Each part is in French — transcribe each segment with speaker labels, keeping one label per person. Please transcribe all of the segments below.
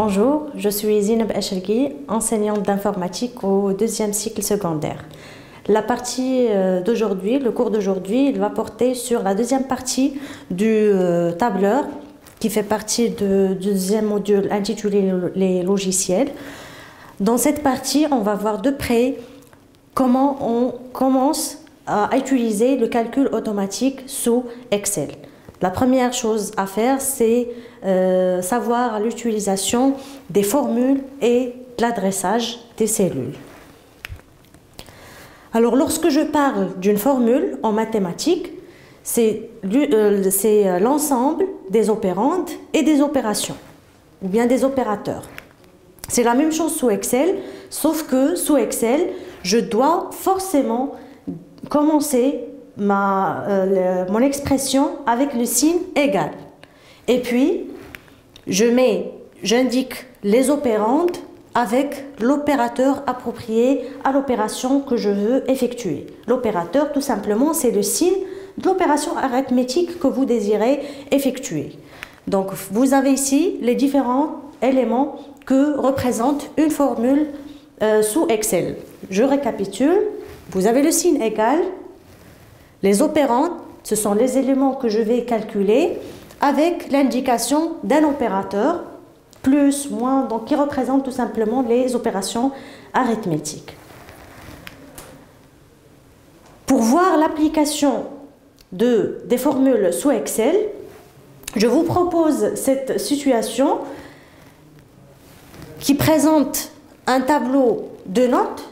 Speaker 1: Bonjour, je suis Zineb Achelgui, enseignante d'informatique au deuxième cycle secondaire. La partie d'aujourd'hui, le cours d'aujourd'hui, il va porter sur la deuxième partie du tableur qui fait partie du deuxième module intitulé les logiciels. Dans cette partie, on va voir de près comment on commence à utiliser le calcul automatique sous Excel. La première chose à faire, c'est savoir l'utilisation des formules et de l'adressage des cellules. Alors, lorsque je parle d'une formule en mathématiques, c'est l'ensemble des opérandes et des opérations, ou bien des opérateurs. C'est la même chose sous Excel, sauf que sous Excel, je dois forcément commencer mon expression avec le signe égal. Et puis, j'indique les opérandes avec l'opérateur approprié à l'opération que je veux effectuer. L'opérateur, tout simplement, c'est le signe de l'opération arithmétique que vous désirez effectuer. Donc, vous avez ici les différents éléments que représente une formule sous Excel. Je récapitule. Vous avez le signe égal. Les opérandes, ce sont les éléments que je vais calculer avec l'indication d'un opérateur, plus, moins, donc qui représente tout simplement les opérations arithmétiques. Pour voir l'application des formules sous Excel, je vous propose cette situation qui présente un tableau de notes.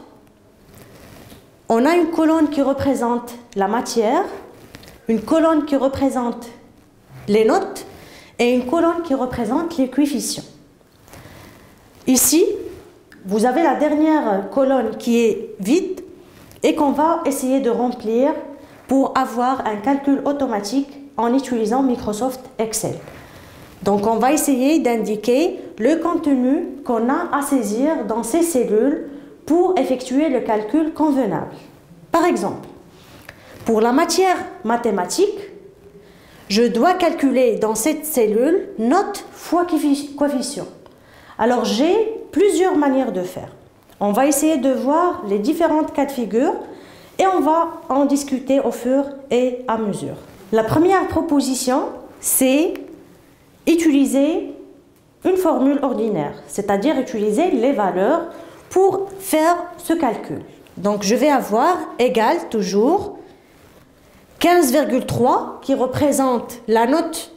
Speaker 1: On a une colonne qui représente la matière, une colonne qui représente les notes et une colonne qui représente les coefficients. Ici, vous avez la dernière colonne qui est vide et qu'on va essayer de remplir pour avoir un calcul automatique en utilisant Microsoft Excel. Donc, on va essayer d'indiquer le contenu qu'on a à saisir dans ces cellules pour effectuer le calcul convenable. Par exemple, pour la matière mathématique, je dois calculer dans cette cellule note fois coefficient. Alors, j'ai plusieurs manières de faire. On va essayer de voir les différentes cas de figure et on va en discuter au fur et à mesure. La première proposition, c'est utiliser une formule ordinaire, c'est-à-dire utiliser les valeurs pour faire ce calcul. Donc, je vais avoir égal toujours 15,3 qui représente la note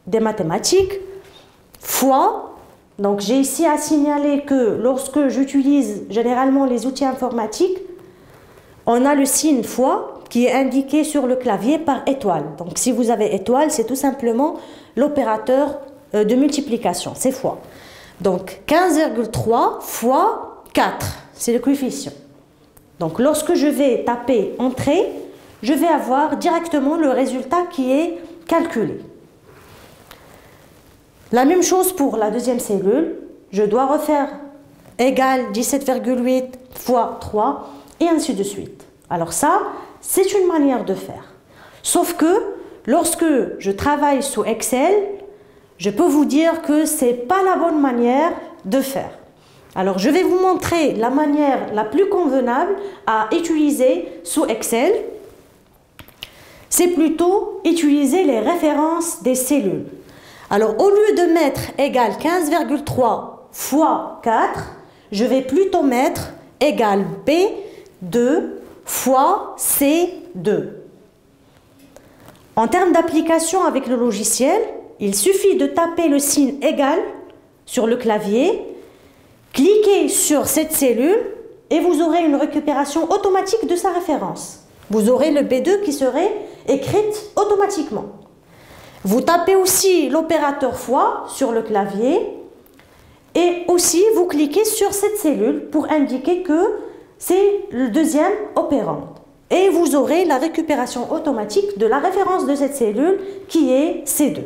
Speaker 1: des mathématiques fois, donc j'ai ici à signaler que lorsque j'utilise généralement les outils informatiques, on a le signe fois qui est indiqué sur le clavier par étoile. Donc, si vous avez étoile, c'est tout simplement l'opérateur de multiplication, c'est fois. Donc, 15,3 fois 4, c'est le coefficient. Donc, lorsque je vais taper Entrée, je vais avoir directement le résultat qui est calculé. La même chose pour la deuxième cellule. Je dois refaire égal 17,8 fois 3 et ainsi de suite. Alors ça, c'est une manière de faire. Sauf que lorsque je travaille sous Excel, je peux vous dire que ce n'est pas la bonne manière de faire. Alors, je vais vous montrer la manière la plus convenable à utiliser sous Excel. C'est plutôt utiliser les références des cellules. Alors, au lieu de mettre égal 15,3 fois 4, je vais plutôt mettre égal B2 fois C2. En termes d'application avec le logiciel, il suffit de taper le signe égal sur le clavier, cliquez sur cette cellule et vous aurez une récupération automatique de sa référence. Vous aurez le B2 qui serait écrite automatiquement. Vous tapez aussi l'opérateur fois sur le clavier et aussi vous cliquez sur cette cellule pour indiquer que c'est le deuxième opérande. Et vous aurez la récupération automatique de la référence de cette cellule qui est C2.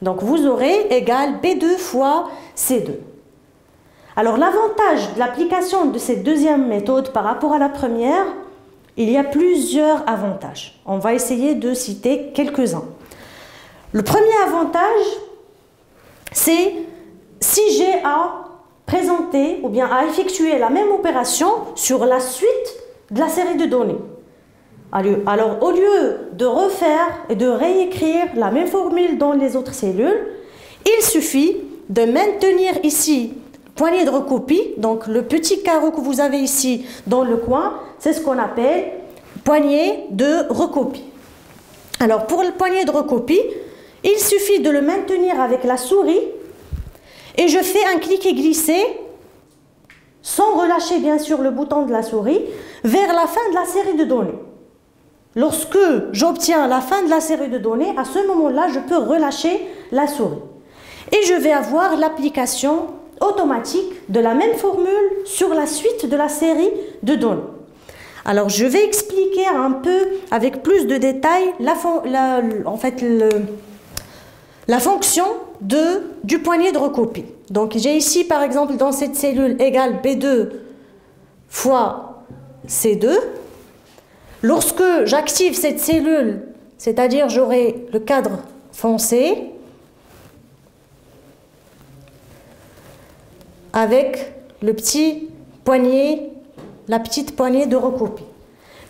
Speaker 1: Donc vous aurez égal B2 fois C2. Alors l'avantage de l'application de cette deuxième méthode par rapport à la première, il y a plusieurs avantages. On va essayer de citer quelques-uns. Le premier avantage, c'est si j'ai à présenter ou bien à effectuer la même opération sur la suite de la série de données. Alors, au lieu de refaire et de réécrire la même formule dans les autres cellules, il suffit de maintenir ici poignée de recopie, donc le petit carreau que vous avez ici dans le coin, c'est ce qu'on appelle poignée de recopie. Alors, pour le poignée de recopie, il suffit de le maintenir avec la souris et je fais un clic et glisser, sans relâcher bien sûr le bouton de la souris, vers la fin de la série de données. Lorsque j'obtiens la fin de la série de données, à ce moment-là, je peux relâcher la souris. Et je vais avoir l'application automatique de la même formule sur la suite de la série de données. Alors, je vais expliquer un peu avec plus de détails la fonction du poignet de recopie. Donc, j'ai ici, par exemple, dans cette cellule égale B2 fois C2. Lorsque j'active cette cellule, c'est-à-dire j'aurai le cadre foncé avec le petit poignet, la petite poignée de recopie.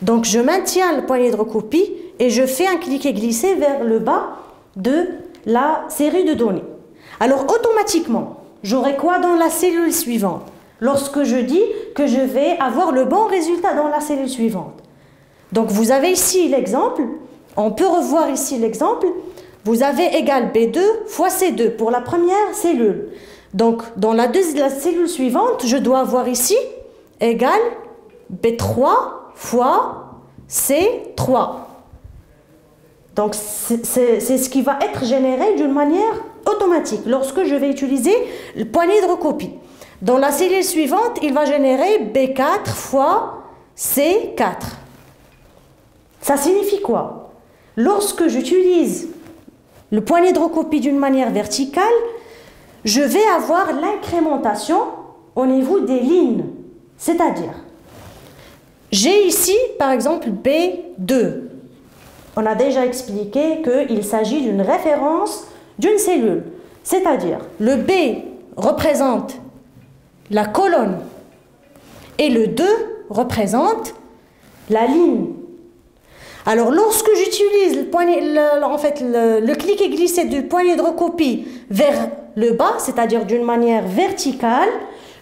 Speaker 1: Donc, je maintiens le poignet de recopie et je fais un clic et glisser vers le bas de la série de données. Alors, automatiquement, j'aurai quoi dans la cellule suivante? Lorsque je dis que je vais avoir le bon résultat dans la cellule suivante. Donc, vous avez ici l'exemple. On peut revoir ici l'exemple. Vous avez égal B2 fois C2 pour la première cellule. Donc, dans la cellule suivante, je dois avoir ici égal B3 fois C3. Donc, c'est ce qui va être généré d'une manière automatique lorsque je vais utiliser le poignet de recopie. Dans la cellule suivante, il va générer B4 fois C4. Ça signifie quoi? Lorsque j'utilise le poignet de recopie d'une manière verticale, je vais avoir l'incrémentation au niveau des lignes. C'est-à-dire, j'ai ici, par exemple, B2. On a déjà expliqué qu'il s'agit d'une référence d'une cellule. C'est-à-dire, le B représente la colonne et le 2 représente la ligne. Alors, lorsque j'utilise le clic et glisser du poignet de recopie vers le bas, c'est-à-dire d'une manière verticale,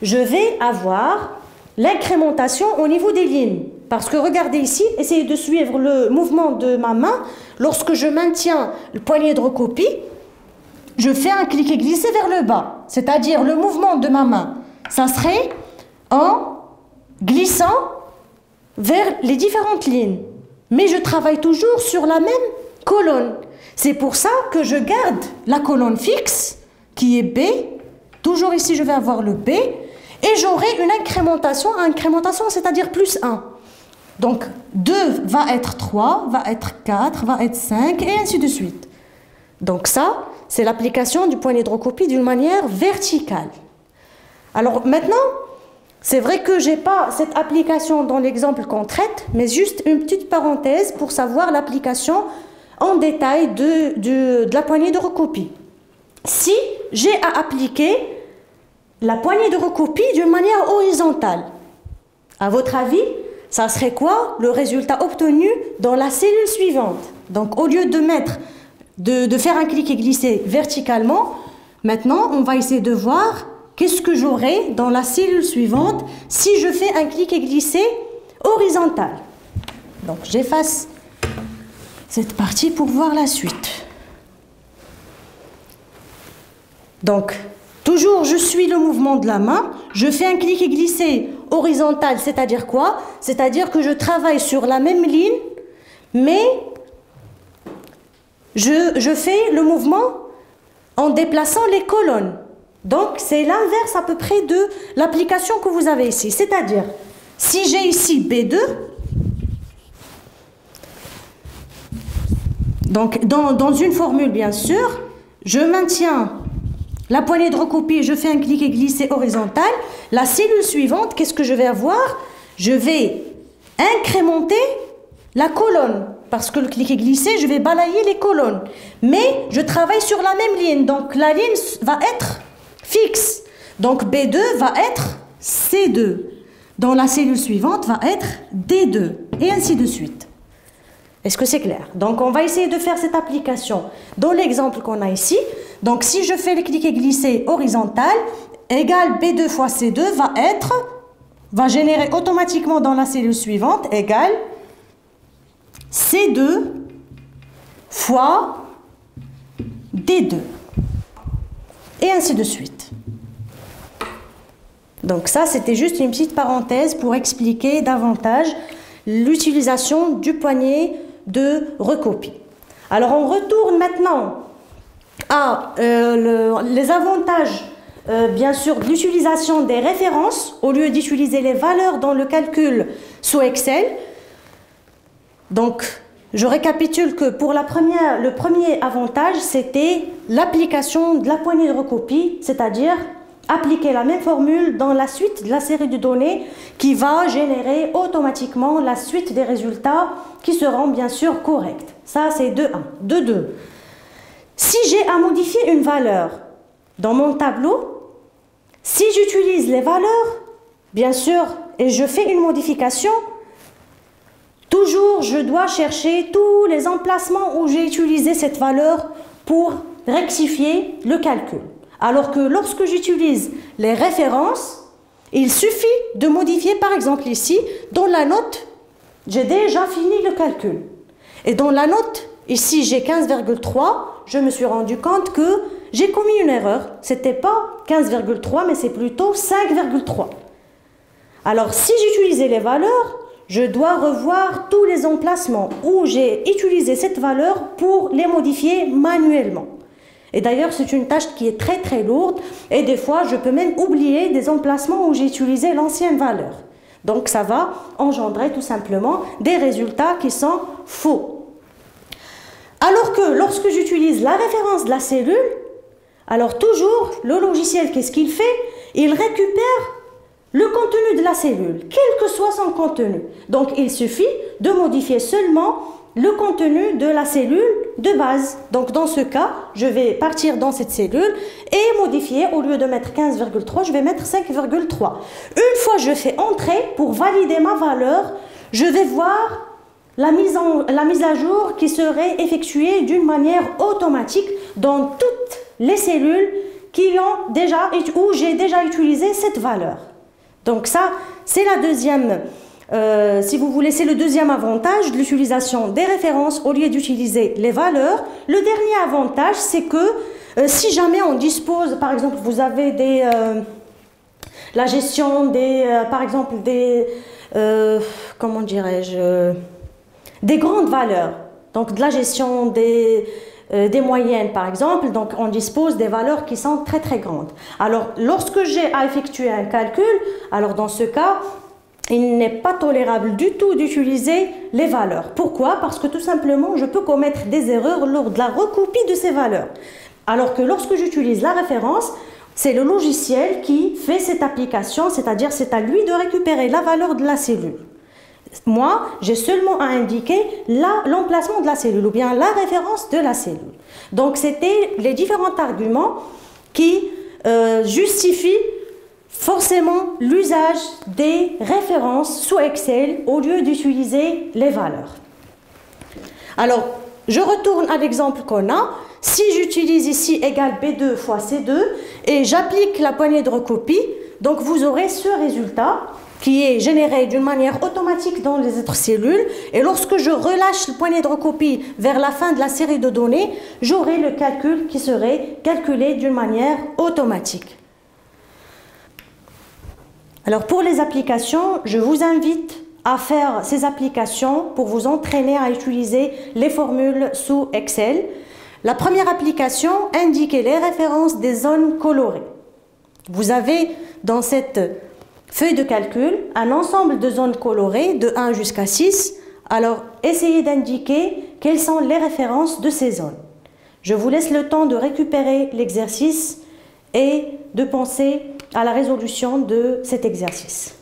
Speaker 1: je vais avoir l'incrémentation au niveau des lignes. Parce que regardez ici, essayez de suivre le mouvement de ma main. Lorsque je maintiens le poignet de recopie, je fais un clic et glisser vers le bas. C'est-à-dire le mouvement de ma main, ça serait en glissant vers les différentes lignes. Mais je travaille toujours sur la même colonne. C'est pour ça que je garde la colonne fixe, qui est B. Toujours ici, je vais avoir le B. Et j'aurai une incrémentation, c'est-à-dire plus 1. Donc, 2 va être 3, va être 4, va être 5, et ainsi de suite. Donc ça, c'est l'application du poignet de recopie d'une manière verticale. Alors maintenant, c'est vrai que je n'ai pas cette application dans l'exemple qu'on traite, mais juste une petite parenthèse pour savoir l'application en détail de la poignée de recopie. Si j'ai à appliquer la poignée de recopie d'une manière horizontale, à votre avis, ça serait quoi le résultat obtenu dans la cellule suivante? Donc au lieu de faire un clic et glisser verticalement, maintenant on va essayer de voir qu'est-ce que j'aurai dans la cellule suivante si je fais un clic et glisser horizontal. Donc j'efface cette partie pour voir la suite. Donc, toujours je suis le mouvement de la main, je fais un clic et glisser horizontal, c'est-à-dire quoi? C'est-à-dire que je travaille sur la même ligne, mais je fais le mouvement en déplaçant les colonnes. Donc, c'est l'inverse à peu près de l'application que vous avez ici. C'est-à-dire, si j'ai ici B2, donc dans une formule bien sûr, je maintiens la poignée de recopie, je fais un clic et glisser horizontal. La cellule suivante, qu'est-ce que je vais avoir? Je vais incrémenter la colonne. Parce que le clic et glisser, je vais balayer les colonnes. Mais je travaille sur la même ligne. Donc la ligne va être fixe. Donc B2 va être C2. Dans la cellule suivante va être D2. Et ainsi de suite. Est-ce que c'est clair? Donc on va essayer de faire cette application dans l'exemple qu'on a ici. Donc si je fais le cliquer-glisser horizontal, égal B2 fois C2 va générer automatiquement dans la cellule suivante égal C2 fois D2. Et ainsi de suite. Donc ça, c'était juste une petite parenthèse pour expliquer davantage l'utilisation du poignet de recopie. Alors on retourne maintenant à les avantages, bien sûr, de l'utilisation des références au lieu d'utiliser les valeurs dans le calcul sous Excel. Donc, je récapitule que pour le premier avantage, c'était l'application de la poignée de recopie, c'est-à-dire appliquer la même formule dans la suite de la série de données qui va générer automatiquement la suite des résultats qui seront bien sûr corrects. Ça, c'est de 1. De 2. Si j'ai à modifier une valeur dans mon tableau, si j'utilise les valeurs, bien sûr, et je fais une modification, toujours je dois chercher tous les emplacements où j'ai utilisé cette valeur pour rectifier le calcul. Alors que lorsque j'utilise les références, il suffit de modifier, par exemple ici, dans la note, j'ai déjà fini le calcul. Et dans la note, ici j'ai 15,3, je me suis rendu compte que j'ai commis une erreur. Ce n'était pas 15,3, mais c'est plutôt 5,3. Alors si j'utilisais les valeurs, je dois revoir tous les emplacements où j'ai utilisé cette valeur pour les modifier manuellement. Et d'ailleurs, c'est une tâche qui est très très lourde et des fois, je peux même oublier des emplacements où j'ai utilisé l'ancienne valeur. Donc, ça va engendrer tout simplement des résultats qui sont faux. Alors que lorsque j'utilise la référence de la cellule, alors toujours, le logiciel, qu'est-ce qu'il fait? Il récupère le contenu de la cellule, quel que soit son contenu. Donc, il suffit de modifier seulement le contenu de la cellule de base. Donc, dans ce cas, je vais partir dans cette cellule et modifier, au lieu de mettre 15,3, je vais mettre 5,3. Une fois que je fais entrer, pour valider ma valeur, je vais voir la mise à jour qui serait effectuée d'une manière automatique dans toutes les cellules où j'ai déjà utilisé cette valeur. Donc ça, c'est la deuxième, si vous voulez, c'est le deuxième avantage de l'utilisation des références au lieu d'utiliser les valeurs. Le dernier avantage, c'est que si jamais on dispose, par exemple, vous avez la gestion par exemple, comment dirais-je, des grandes valeurs, donc de la gestion des moyennes par exemple, donc on dispose des valeurs qui sont très très grandes. Alors lorsque j'ai à effectuer un calcul, alors dans ce cas, il n'est pas tolérable du tout d'utiliser les valeurs. Pourquoi? Parce que tout simplement, je peux commettre des erreurs lors de la recopie de ces valeurs. Alors que lorsque j'utilise la référence, c'est le logiciel qui fait cette application, c'est-à-dire c'est à lui de récupérer la valeur de la cellule. Moi, j'ai seulement à indiquer l'emplacement de la cellule ou bien la référence de la cellule. Donc, c'était les différents arguments qui justifient forcément l'usage des références sous Excel au lieu d'utiliser les valeurs. Alors, je retourne à l'exemple qu'on a. Si j'utilise ici égal B2 fois C2 et j'applique la poignée de recopie, donc vous aurez ce résultat qui est généré d'une manière automatique dans les autres cellules. Et lorsque je relâche le poignet de recopie vers la fin de la série de données, j'aurai le calcul qui serait calculé d'une manière automatique. Alors pour les applications, je vous invite à faire ces applications pour vous entraîner à utiliser les formules sous Excel. La première application, indiquer les références des zones colorées. Vous avez dans cette feuille de calcul un ensemble de zones colorées de 1 jusqu'à 6. Alors, essayez d'indiquer quelles sont les références de ces zones. Je vous laisse le temps de récupérer l'exercice et de penser à la résolution de cet exercice.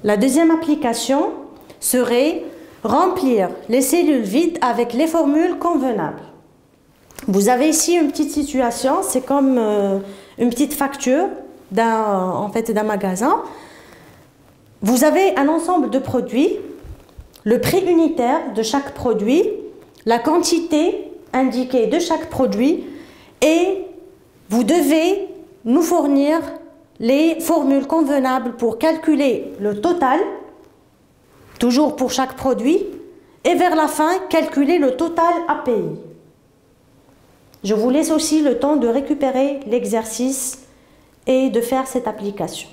Speaker 1: La deuxième application serait remplir les cellules vides avec les formules convenables. Vous avez ici une petite situation, c'est comme une petite facture d'un magasin. Vous avez un ensemble de produits, le prix unitaire de chaque produit, la quantité indiquée de chaque produit et vous devez nous fournir les formules convenables pour calculer le total, toujours pour chaque produit, et vers la fin, calculer le total à payer. Je vous laisse aussi le temps de récupérer l'exercice et de faire cette application.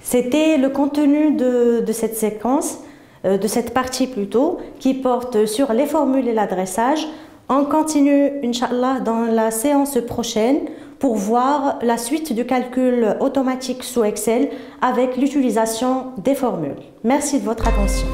Speaker 1: C'était le contenu de cette séquence, de cette partie plutôt, qui porte sur les formules et l'adressage. On continue, Inch'Allah, dans la séance prochaine pour voir la suite du calcul automatique sous Excel avec l'utilisation des formules. Merci de votre attention.